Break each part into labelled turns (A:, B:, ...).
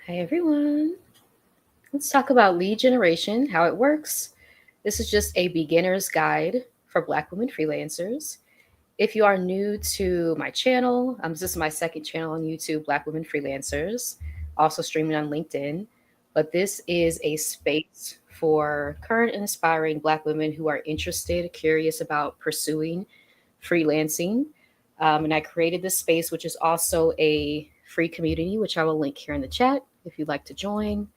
A: Hi, everyone. Let's talk about lead generation, how it works. This is just a beginner's guide for Black women freelancers. If you are new to my channel, this is my second channel on YouTube, Black Women Freelancers, also streaming on LinkedIn. But this is a space for current and aspiring Black women who are interested, curious about pursuing freelancing. And I created this space, which is also a free community, which I will link here in the chat if you'd like to join.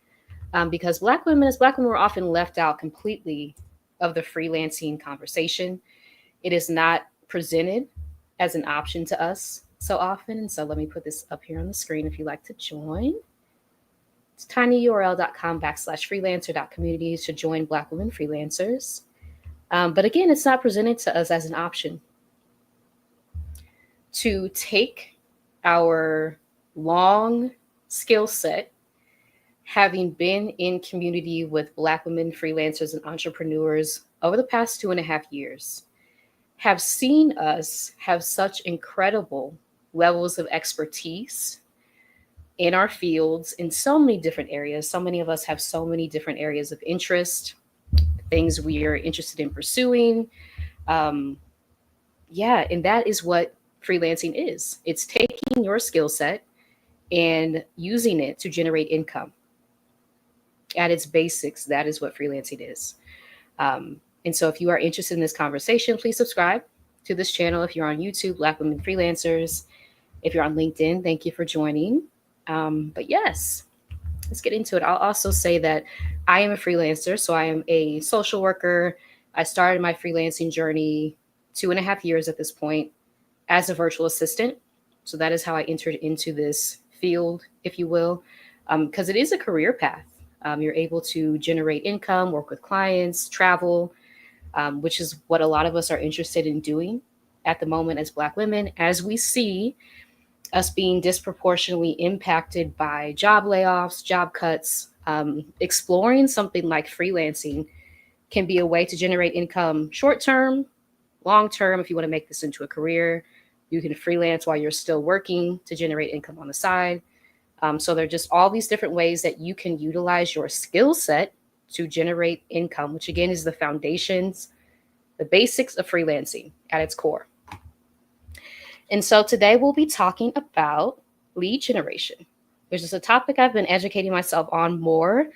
A: Because as Black women, we're often left out completely of the freelancing conversation. It is not presented as an option to us so often. And so let me put this up here on the screen if you'd like to join. It's tinyurl.com/freelancer.community to join Black women freelancers. But again, it's not presented to us as an option. To take our long skill set, having been in community with Black women freelancers and entrepreneurs over the past 2.5 years, have seen us have such incredible levels of expertise in our fields in so many different areas. So many of us have so many different areas of interest, things we are interested in pursuing. Um, and that is what freelancing is. It's taking your skill set and using it to generate income. At its basics, that is what freelancing is. And so if you are interested in this conversation, please subscribe to this channel. If you're on YouTube, Black Women Freelancers. If you're on LinkedIn, thank you for joining. But yes, let's get into it. I'll also say that I am a freelancer. So I am a social worker. I started my freelancing journey 2.5 years at this point as a virtual assistant. So that is how I entered into this field, if you will, because it is a career path. You're able to generate income, work with clients, travel, which is what a lot of us are interested in doing at the moment as Black women, as we see us being disproportionately impacted by job layoffs, job cuts. Exploring something like freelancing can be a way to generate income short term, long term. If you want to make this into a career, you can freelance while you're still working to generate income on the side. So there are just all these different ways that you can utilize your skill set to generate income, which again is the foundations, the basics of freelancing at its core. And so today we'll be talking about lead generation, which is a topic I've been educating myself on more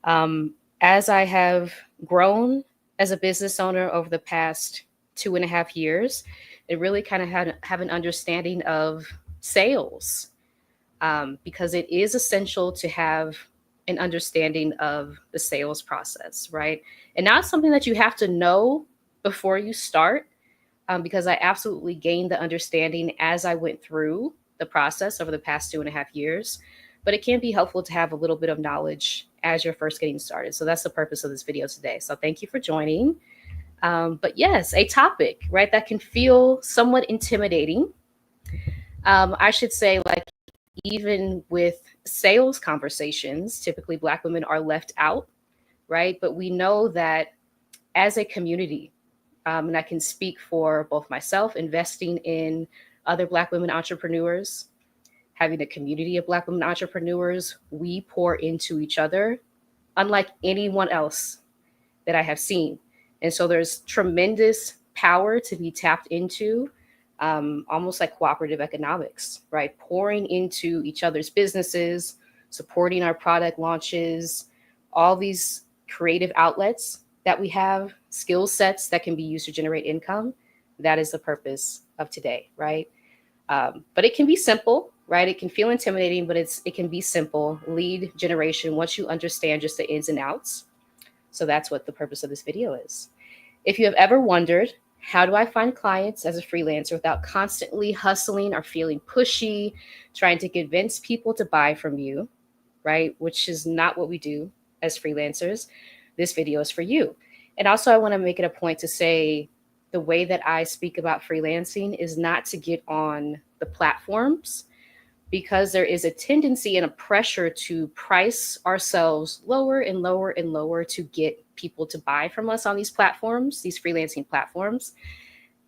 A: as I have grown as a business owner over the past 2.5 years. It really kind of have an understanding of sales, because it is essential to have an understanding of the sales process, right? And not something that you have to know before you start, because I absolutely gained the understanding as I went through the process over the past 2.5 years. But it can be helpful to have a little bit of knowledge as you're first getting started. So that's the purpose of this video today. So thank you for joining. But yes, a topic, right, that can feel somewhat intimidating. I should say, like, even with sales conversations, typically Black women are left out, right? But we know that as a community, and I can speak for both myself, investing in other Black women entrepreneurs, having a community of Black women entrepreneurs, we pour into each other unlike anyone else that I have seen. And so there's tremendous power to be tapped into, almost like cooperative economics, right? Pouring into each other's businesses, supporting our product launches, all these creative outlets that we have, skill sets that can be used to generate income. That is the purpose of today, right? But it can be simple, right? It can feel intimidating, but it can be simple. Lead generation, once you understand just the ins and outs. So that's what the purpose of this video is. If you have ever wondered, how do I find clients as a freelancer without constantly hustling or feeling pushy, trying to convince people to buy from you, right? Which is not what we do as freelancers. This video is for you. And also, I want to make it a point to say the way that I speak about freelancing is not to get on the platforms, because there is a tendency and a pressure to price ourselves lower and lower and lower to get people to buy from us on these platforms, these freelancing platforms.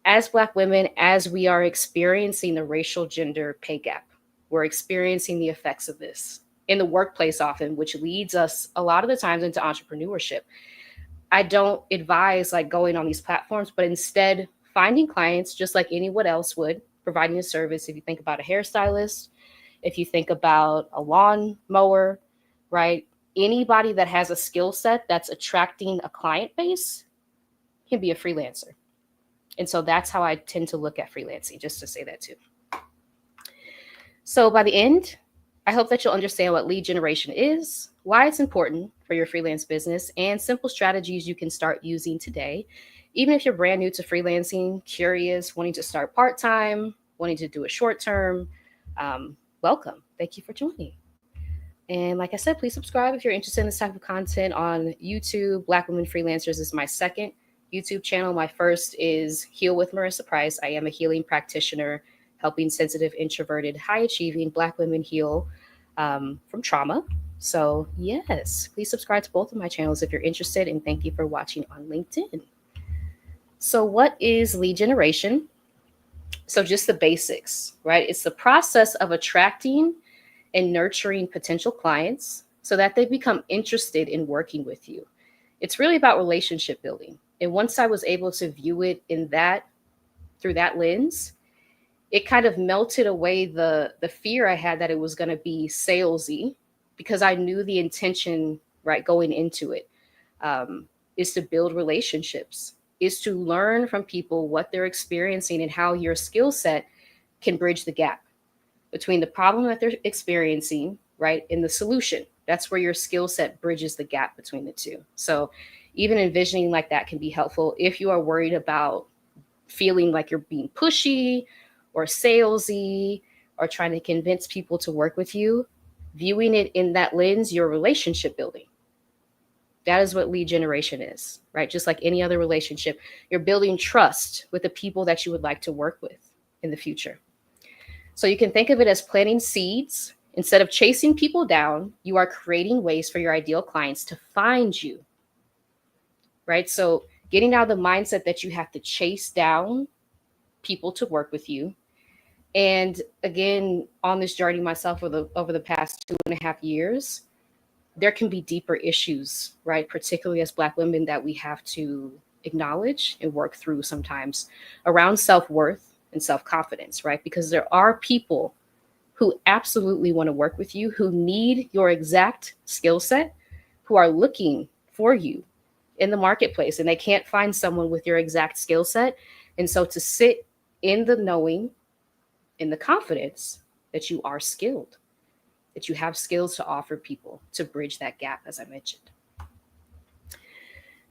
A: As Black women, as we are experiencing the racial gender pay gap, we're experiencing the effects of this, in the workplace often, which leads us a lot of the times into entrepreneurship. I don't advise like going on these platforms, but instead finding clients just like anyone else would, providing a service. If you think about a hairstylist, if you think about a lawn mower, right? Anybody that has a skill set that's attracting a client base can be a freelancer. And so that's how I tend to look at freelancing, just to say that too. So by the end, I hope that you'll understand what lead generation is, why it's important for your freelance business, and simple strategies you can start using today. Even if you're brand new to freelancing, curious, wanting to start part-time, wanting to do it short-term, welcome. Thank you for joining. And like I said, please subscribe if you're interested in this type of content on YouTube. Black Women Freelancers is my second YouTube channel. My first is Heal with Marissa Price. I am a healing practitioner, helping sensitive, introverted, high-achieving Black women heal from trauma. So yes, please subscribe to both of my channels if you're interested, and thank you for watching on LinkedIn. So what is lead generation? So just the basics, right? It's the process of attracting and nurturing potential clients so that they become interested in working with you. It's really about relationship building. And once I was able to view it in that, through that lens, it kind of melted away the fear I had that it was going to be salesy, because I knew the intention, right, going into it, is to build relationships, is to learn from people what they're experiencing and how your skill set can bridge the gap between the problem that they're experiencing, right, and the solution. That's where your skill set bridges the gap between the two. So even envisioning like that can be helpful if you are worried about feeling like you're being pushy or salesy or trying to convince people to work with you. Viewing it in that lens, you're relationship building. That is what lead generation is, right? Just like any other relationship, you're building trust with the people that you would like to work with in the future. So you can think of it as planting seeds. Instead of chasing people down, you are creating ways for your ideal clients to find you, right? So getting out of the mindset that you have to chase down people to work with you. And again, on this journey myself over the past 2.5 years, there can be deeper issues, right? Particularly as Black women that we have to acknowledge and work through sometimes around self-worth and self-confidence, right? Because there are people who absolutely want to work with you, who need your exact skill set, who are looking for you in the marketplace, and they can't find someone with your exact skill set. And so to sit in the knowing, in the confidence that you are skilled, that you have skills to offer people to bridge that gap, as I mentioned.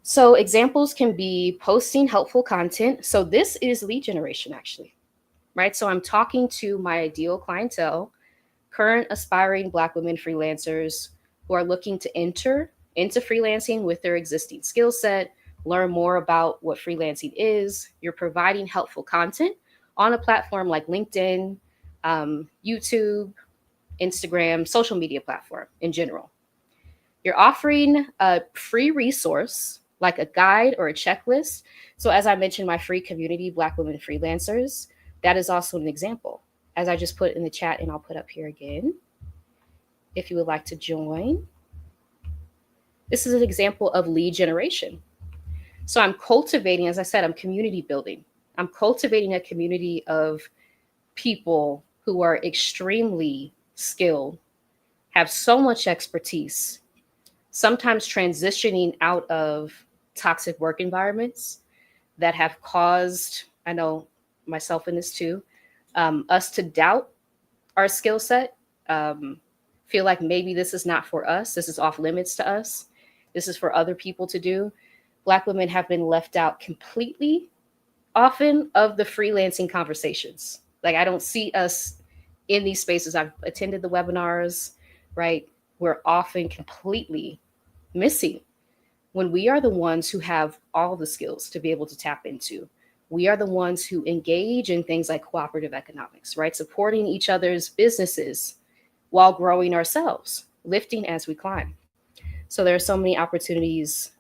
A: So examples can be posting helpful content. So this is lead generation, actually, right? So I'm talking to my ideal clientele, current aspiring Black women freelancers who are looking to enter into freelancing with their existing skill set, learn more about what freelancing is. You're providing helpful content on a platform like LinkedIn, YouTube, Instagram, social media platform in general. You're offering a free resource like a guide or a checklist. So as I mentioned, my free community, Black Women Freelancers, that is also an example, as I just put in the chat, and I'll put up here again, if you would like to join. This is an example of lead generation. So I'm cultivating, as I said, I'm community building. I'm cultivating a community of people who are extremely skilled, have so much expertise, sometimes transitioning out of toxic work environments that have caused, I know myself in this too, us to doubt our skill set, feel like maybe this is not for us, this is off limits to us, this is for other people to do. Black women have been left out completely, often, of the freelancing conversations. Like, I don't see us in these spaces. I've attended the webinars, right? We're often completely missing when we are the ones who have all the skills to be able to tap into. We are the ones who engage in things like cooperative economics, right? Supporting each other's businesses while growing ourselves, lifting as we climb. So there are so many opportunities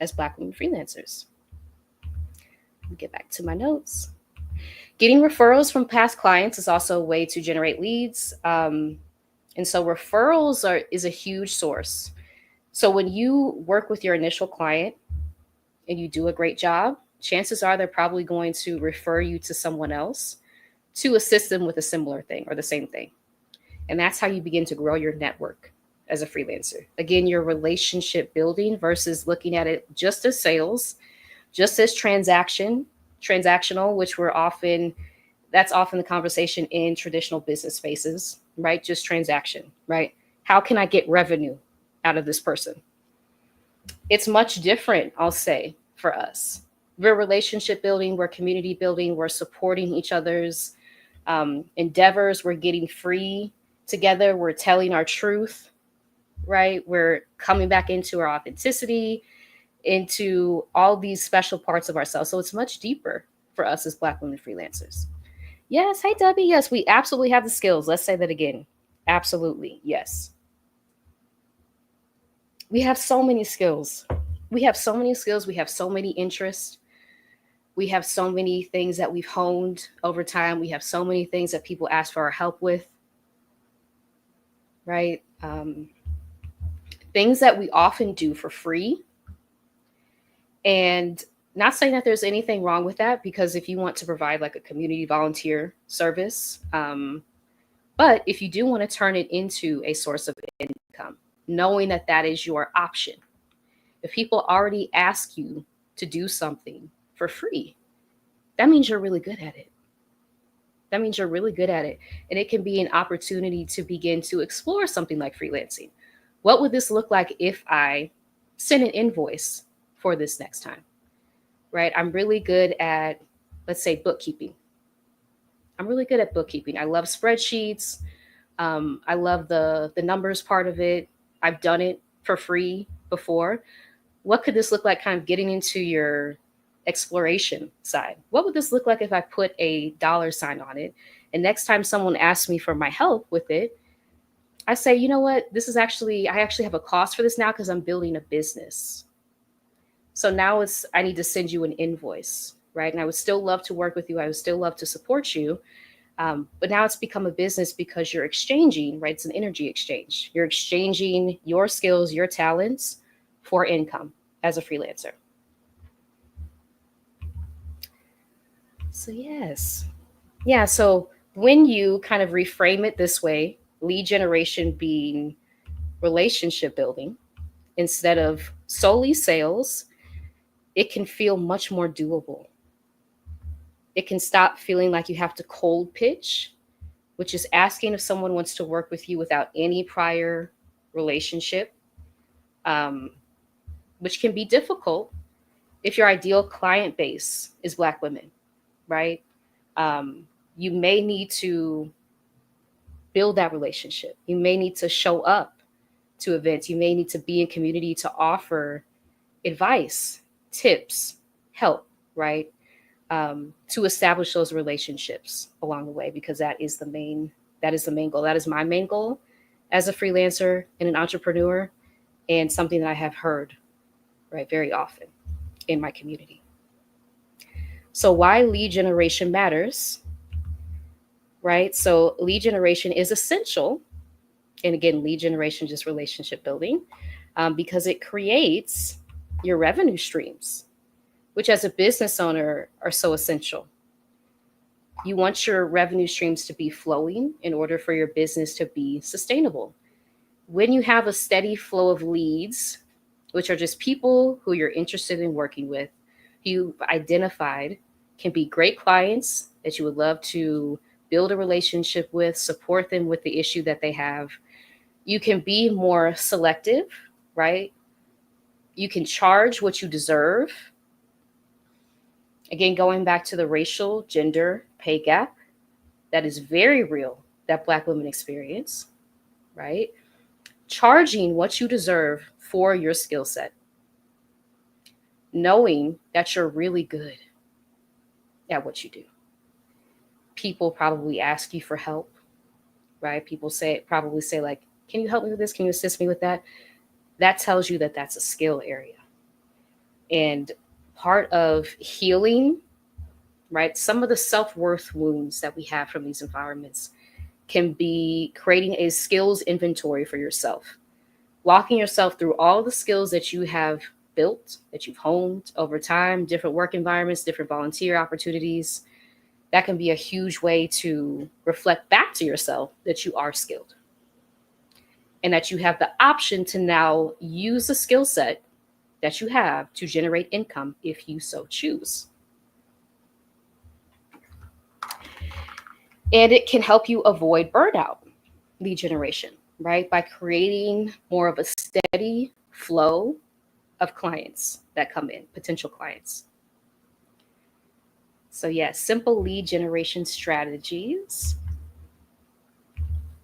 A: as Black women freelancers. Let me get back to my notes. Getting referrals from past clients is also a way to generate leads. And so referrals is a huge source. So when you work with your initial client and you do a great job, chances are they're probably going to refer you to someone else to assist them with a similar thing or the same thing. And that's how you begin to grow your network as a freelancer. Again, your relationship building versus looking at it just as sales, just as transactional, which that's often the conversation in traditional business spaces, right? Just transaction, right? How can I get revenue out of this person? It's much different, I'll say, for us. We're relationship building, we're community building, we're supporting each other's endeavors, we're getting free together, we're telling our truth, right? We're coming back into our authenticity, into all these special parts of ourselves. So it's much deeper for us as Black women freelancers. Yes. Hey, Debbie. Yes, we absolutely have the skills. Let's say that again. Absolutely. Yes. We have so many skills. We have so many skills. We have so many interests. We have so many things that we've honed over time. We have so many things that people ask for our help with, right? Things that we often do for free. And not saying that there's anything wrong with that, because if you want to provide like a community volunteer service, but if you do want to turn it into a source of income, knowing that that is your option. If people already ask you to do something for free, that means you're really good at it. That means you're really good at it. And it can be an opportunity to begin to explore something like freelancing. What would this look like if I send an invoice for this next time? Right? I'm really good at, let's say, bookkeeping. I'm really good at bookkeeping. I love spreadsheets. I love the numbers part of it. I've done it for free before. What could this look like kind of getting into your exploration side? What would this look like if I put a dollar sign on it? And next time someone asks me for my help with it, I say, you know what? I actually have a cost for this now because I'm building a business. So now I need to send you an invoice, right? And I would still love to work with you. I would still love to support you. But now it's become a business because you're exchanging, right? It's an energy exchange. You're exchanging your skills, your talents for income as a freelancer. So, yes. Yeah. So, when you kind of reframe it this way, lead generation being relationship building instead of solely sales, it can feel much more doable. It can stop feeling like you have to cold pitch, which is asking if someone wants to work with you without any prior relationship, um, which can be difficult if your ideal client base is Black women, right? You may need to build that relationship. You may need to show up to events. You may need to be in community to offer advice, tips, help, right? To establish those relationships along the way, because that is the main goal. That is my main goal as a freelancer and an entrepreneur, and something that I have heard, right, very often in my community. So why lead generation matters, right? So lead generation is essential. And again, lead generation, just relationship building, because it creates your revenue streams, which as a business owner are so essential. You want your revenue streams to be flowing in order for your business to be sustainable. When you have a steady flow of leads, which are just people who you're interested in working with, you've identified can be great clients that you would love to build a relationship with, support them with the issue that they have. You can be more selective, right? You can charge what you deserve. Again, going back to the racial gender pay gap, that is very real that Black women experience, right? Charging what you deserve for your skill set, knowing that you're really good at what you do. People probably ask you for help, right? People probably say like, can you help me with this? Can you assist me with that? That tells you that that's a skill area. And part of healing, right? Some of the self-worth wounds that we have from these environments can be creating a skills inventory for yourself, walking yourself through all the skills that you have built, that you've honed over time, different work environments, different volunteer opportunities. That can be a huge way to reflect back to yourself that you are skilled and that you have the option to now use the skill set that you have to generate income if you so choose. And it can help you avoid burnout, lead generation, right? By creating more of a steady flow of clients that come in, potential clients. So, yes, simple lead generation strategies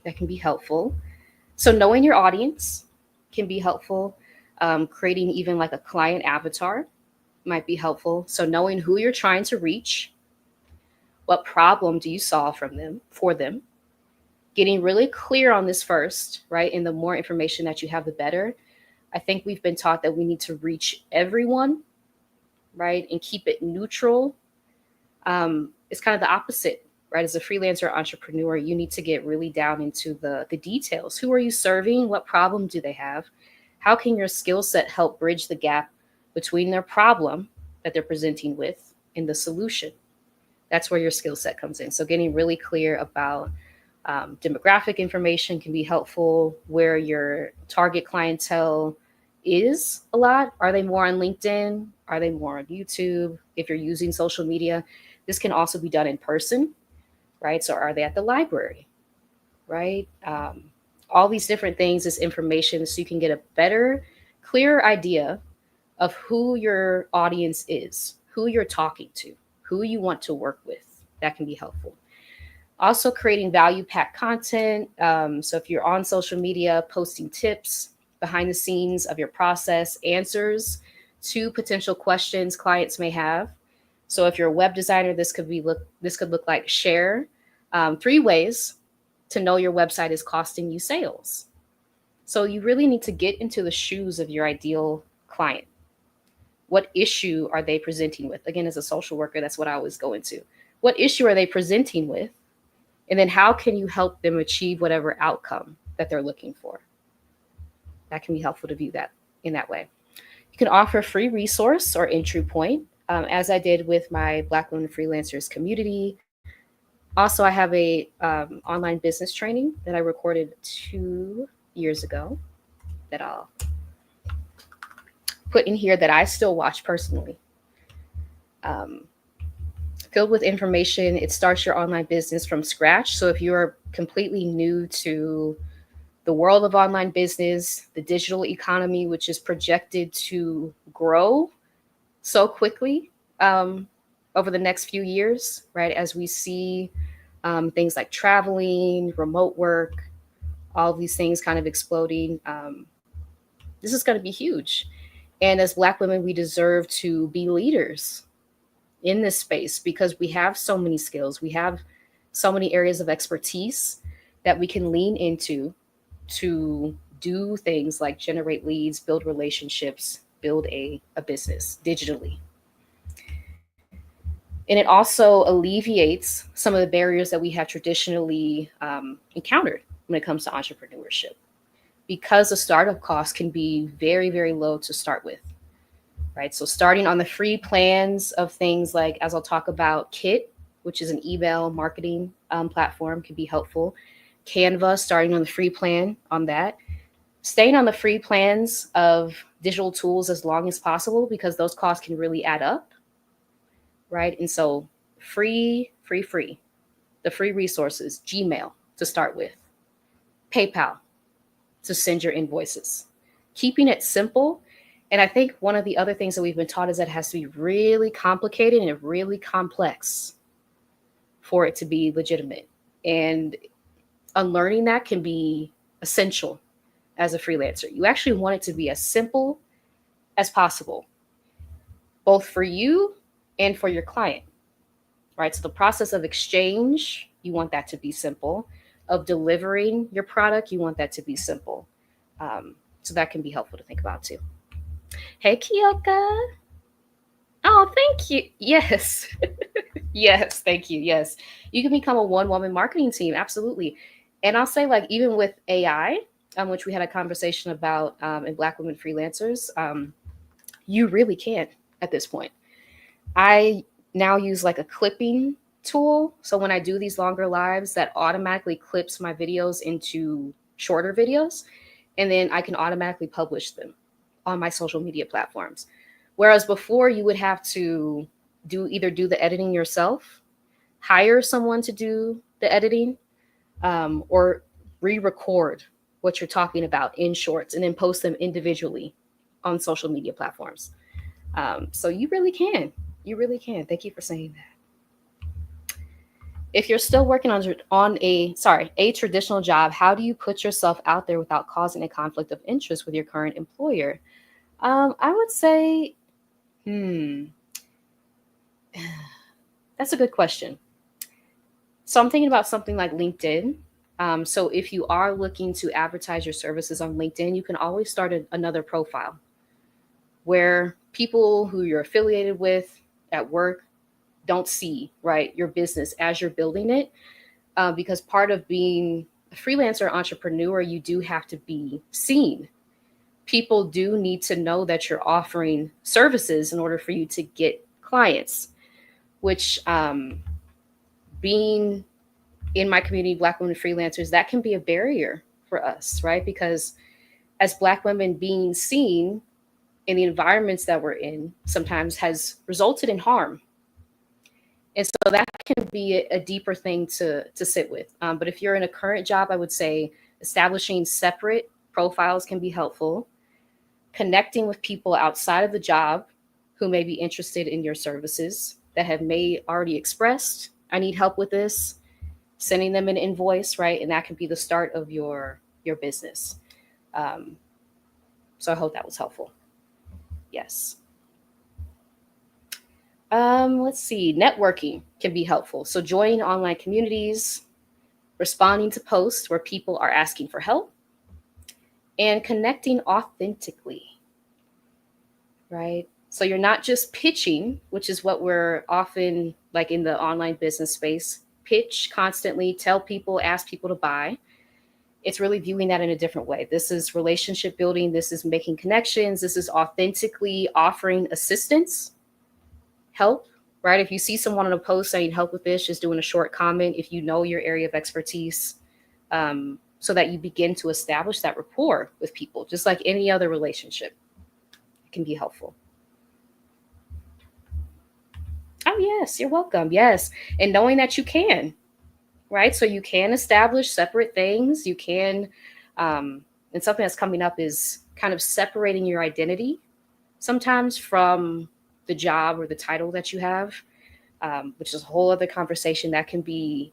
A: that can be helpful. So, knowing your audience can be helpful. Creating even like a client avatar might be helpful. So, knowing who you're trying to reach, what problem do you solve for them? Getting really clear on this first, right? And the more information that you have, the better. I think we've been taught that we need to reach everyone, right? And keep it neutral. It's kind of the opposite, right? As a freelancer entrepreneur, you need to get really down into the details. Who are you serving? What problem do they have? How can your skill set help bridge the gap between their problem that they're presenting with and the solution? That's where your skill set comes in. So getting really clear about demographic information can be helpful, where your target clientele is a lot. Are they more on LinkedIn? Are they more on YouTube? If you're using social media, this can also be done in person, right? So are they at the library, right? All these different things, this information, so you can get a better, clearer idea of who your audience is, who you're talking to, who you want to work with. That can be helpful. Also creating value-packed content. So if you're on social media, posting tips, behind the scenes of your process, answers to potential questions clients may have. So if you're a web designer, this could look like share 3 ways to know your website is costing you sales. So you really need to get into the shoes of your ideal client. What issue are they presenting with? Again, as a social worker, that's what I always go into. What issue are they presenting with? And then how can you help them achieve whatever outcome that they're looking for? That can be helpful to view that in that way. You can offer a free resource or entry point, as I did with my Black Women Freelancers community. Also, I have a online business training that I recorded 2 years ago that I'll put in here that I still watch personally. Filled with information. It starts your online business from scratch. So if you're completely new to the world of online business, the digital economy, which is projected to grow so quickly over the next few years, right? As we see things like traveling, remote work, all these things kind of exploding. This is going to be huge. And as Black women, we deserve to be leaders in this space because we have so many skills. We have so many areas of expertise that we can lean into to do things like generate leads, build relationships, build a business digitally. And it also alleviates some of the barriers that we have traditionally encountered when it comes to entrepreneurship, because the startup cost can be very, very low to start with, right? So starting on the free plans of things like, as I'll talk about, Kit, which is an email marketing platform, can be helpful. Canva, starting on the free plan on that. Staying on the free plans of digital tools as long as possible, because those costs can really add up, right? And so free. The free resources, Gmail to start with, PayPal to send your invoices. Keeping it simple. And I think one of the other things that we've been taught is that it has to be really complicated and really complex for it to be legitimate. And unlearning that can be essential as a freelancer. You actually want it to be as simple as possible, both for you and for your client, right? So the process of exchange, you want that to be simple. Of delivering your product, you want that to be simple. So that can be helpful to think about too. Hey, Kyoka. Oh, thank you. Yes. Yes, thank you. Yes, you can become a one-woman marketing team. Absolutely. And I'll say, like, even with AI, which we had a conversation about in Black Women Freelancers, you really can at this point. I now use like a clipping tool. So when I do these longer lives, that automatically clips my videos into shorter videos, and then I can automatically publish them on my social media platforms. Whereas before, you would have to do the editing yourself, hire someone to do the editing, or re-record what you're talking about in shorts and then post them individually on social media platforms. So you really can. You really can. Thank you for saying that. If you're still working on a traditional job, how do you put yourself out there without causing a conflict of interest with your current employer? I would say, hmm, that's a good question. So I'm thinking about something like LinkedIn. So if you are looking to advertise your services on LinkedIn, you can always start another profile where people who you're affiliated with at work don't see, right, your business as you're building it. Because part of being a freelancer entrepreneur, you do have to be seen. People do need to know that you're offering services in order for you to get clients, which being in my community, Black women freelancers, that can be a barrier for us, right? Because as Black women, being seen in the environments that we're in sometimes has resulted in harm. And so that can be a deeper thing to sit with. But if you're in a current job, I would say establishing separate profiles can be helpful. Connecting with people outside of the job who may be interested in your services that have may already expressed, I need help with this, sending them an invoice, right? And that can be the start of your business. Um, so I hope that was helpful. Yes. Let's see. Networking can be helpful. So joining online communities, responding to posts where people are asking for help, and connecting authentically, right? So you're not just pitching, which is what we're often like in the online business space, pitch constantly, tell people, ask people to buy. It's really viewing that in a different way. This is relationship building, this is making connections, this is authentically offering assistance, help, right? If you see someone on a post saying help with this, just doing a short comment if you know your area of expertise, so that you begin to establish that rapport with people, just like any other relationship. It can be helpful. Oh, yes, you're welcome. Yes. And knowing that you can, right? So you can establish separate things. You can, and something that's coming up is kind of separating your identity sometimes from the job or the title that you have, which is a whole other conversation that can be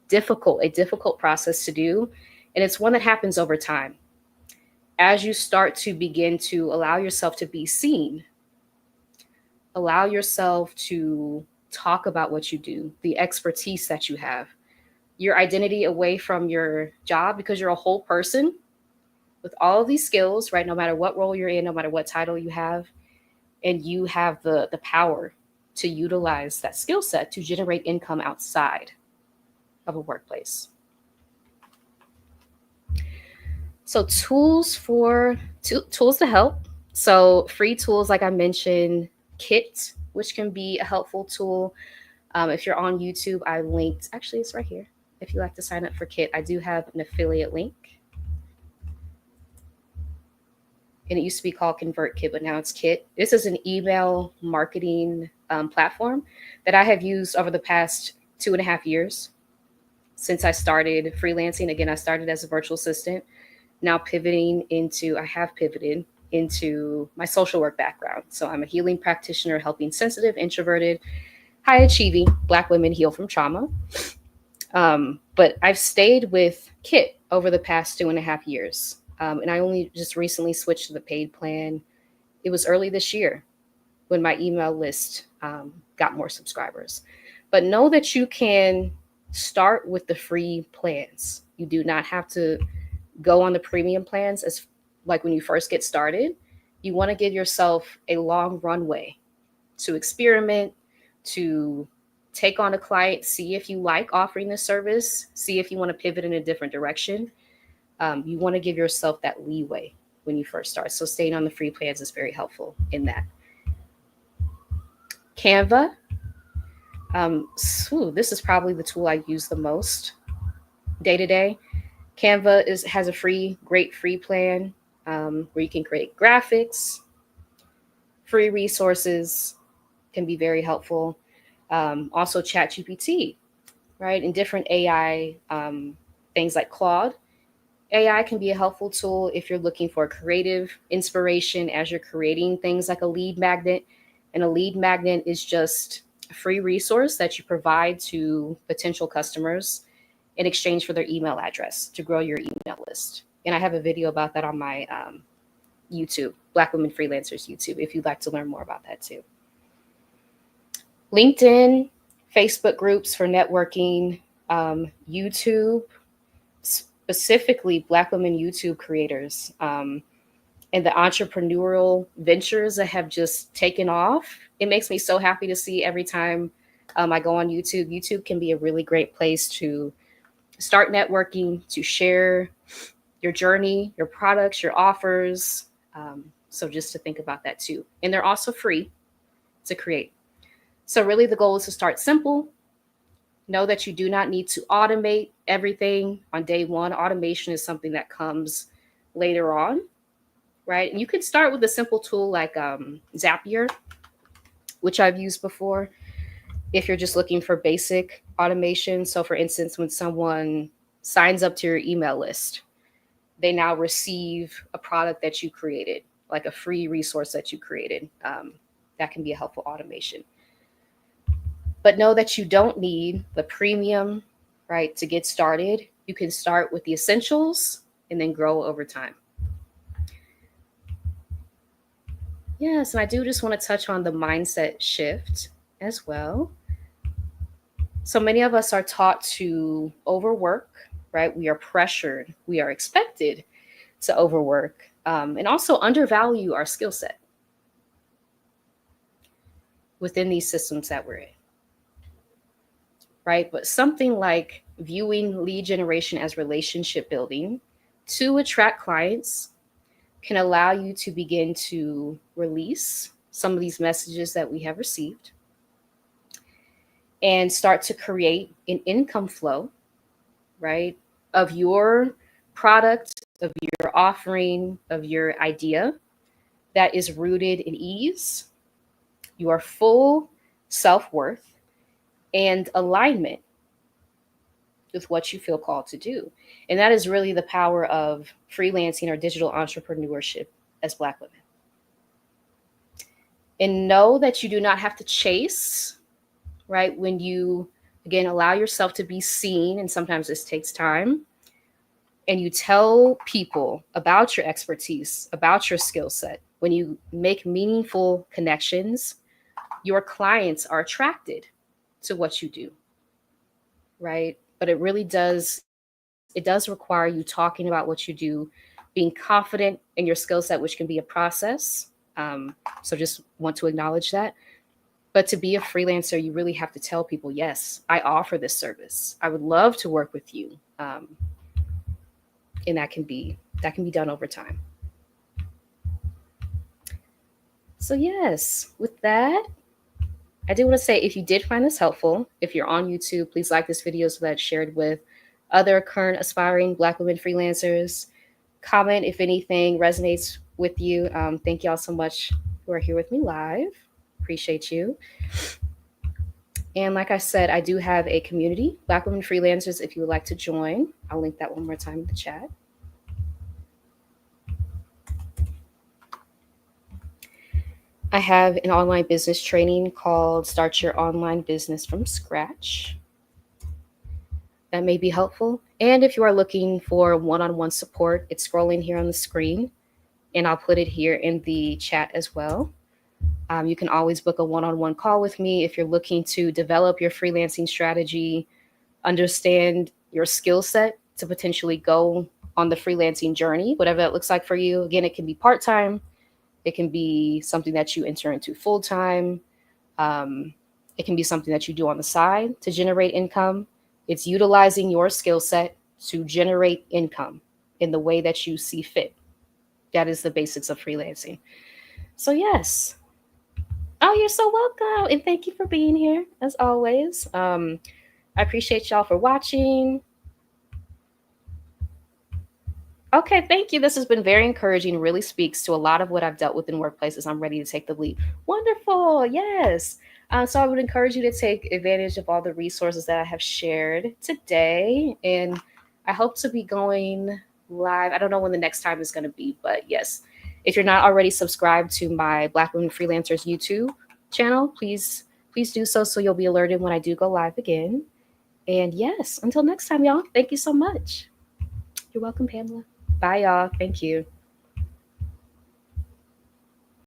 A: difficult, a difficult process to do. And it's one that happens over time. As you start to begin to allow yourself to be seen, allow yourself to talk about what you do, the expertise that you have, your identity away from your job, because you're a whole person with all of these skills, right? No matter what role you're in, no matter what title you have, and you have the power to utilize that skill set to generate income outside of a workplace. So tools to help. So free tools, like I mentioned, Kit, which can be a helpful tool. If you're on YouTube, I linked, actually, it's right here. If you like to sign up for Kit, I do have an affiliate link. And it used to be called ConvertKit, but now it's Kit. This is an email marketing platform that I have used over the past 2.5 years since I started freelancing. Again, I started as a virtual assistant, now I have pivoted into my social work background. So I'm a healing practitioner helping sensitive, introverted, high achieving Black women heal from trauma. But I've stayed with Kit over the past 2.5 years. And I only just recently switched to the paid plan. It was early this year when my email list got more subscribers. But know that you can start with the free plans. You do not have to go on the premium plans as like when you first get started. You want to give yourself a long runway to experiment, to take on a client, see if you like offering this service, see if you want to pivot in a different direction. You want to give yourself that leeway when you first start. So staying on the free plans is very helpful in that. Canva. This is probably the tool I use the most day to day. Canva has a great free plan where you can create graphics. Free resources can be very helpful. Also, ChatGPT, right? And different AI things like Claude. AI can be a helpful tool if you're looking for creative inspiration as you're creating things like a lead magnet. And a lead magnet is just a free resource that you provide to potential customers in exchange for their email address to grow your email list. And I have a video about that on my YouTube, Black Women Freelancers YouTube, if you'd like to learn more about that too. LinkedIn, Facebook groups for networking, YouTube, specifically Black women YouTube creators, and the entrepreneurial ventures that have just taken off. It makes me so happy to see every time I go on YouTube. YouTube can be a really great place to start networking, to share your journey, your products, your offers. So just to think about that too. And they're also free to create. So really the goal is to start simple. Know that you do not need to automate everything on day one. Automation is something that comes later on, right? And you could start with a simple tool like Zapier, which I've used before, if you're just looking for basic automation. So for instance, when someone signs up to your email list, they now receive a product that you created, like a free resource that you created. That can be a helpful automation. But know that you don't need the premium, right, to get started. You can start with the essentials and then grow over time. Yes, and I do just want to touch on the mindset shift as well. So many of us are taught to overwork, right? We are pressured, we are expected to overwork, and also undervalue our skill set within these systems that we're in. Right? But something like viewing lead generation as relationship building to attract clients can allow you to begin to release some of these messages that we have received and start to create an income flow, right, of your product, of your offering, of your idea that is rooted in ease, your full self-worth, and alignment with what you feel called to do. And that is really the power of freelancing or digital entrepreneurship as Black women. And know that you do not have to chase, right? When you, again, allow yourself to be seen, and sometimes this takes time, and you tell people about your expertise, about your skill set, when you make meaningful connections, your clients are attracted to what you do, right? But it does require you talking about what you do, being confident in your skill set, which can be a process. So just want to acknowledge that. But to be a freelancer, you really have to tell people, yes, I offer this service. I would love to work with you. And that can be done over time. So yes, with that, I do want to say, if you did find this helpful, if you're on YouTube, please like this video so that it's shared with other current aspiring Black women freelancers. Comment if anything resonates with you. Thank y'all so much who are here with me live. Appreciate you. And like I said, I do have a community, Black women freelancers, if you would like to join. I'll link that one more time in the chat. I have an online business training called Start Your Online Business from Scratch. That may be helpful. And if you are looking for one-on-one support, it's scrolling here on the screen, and I'll put it here in the chat as well. You can always book a one-on-one call with me if you're looking to develop your freelancing strategy, understand your skill set to potentially go on the freelancing journey, whatever that looks like for you. Again, it can be part-time. It can be something that you enter into full-time. It can be something that you do on the side to generate income. It's utilizing your skill set to generate income in the way that you see fit. That is the basics of freelancing. So, yes. Oh, you're so welcome. And thank you for being here, as always. I appreciate y'all for watching. Okay, thank you. This has been very encouraging. Really speaks to a lot of what I've dealt with in workplaces. I'm ready to take the leap. Wonderful. Yes. So I would encourage you to take advantage of all the resources that I have shared today. And I hope to be going live. I don't know when the next time is going to be, but yes, if you're not already subscribed to my Black Women Freelancers YouTube channel, please do so you'll be alerted when I do go live again. And yes, until next time, y'all, thank you so much. You're welcome, Pamela. Bye, y'all. Thank you.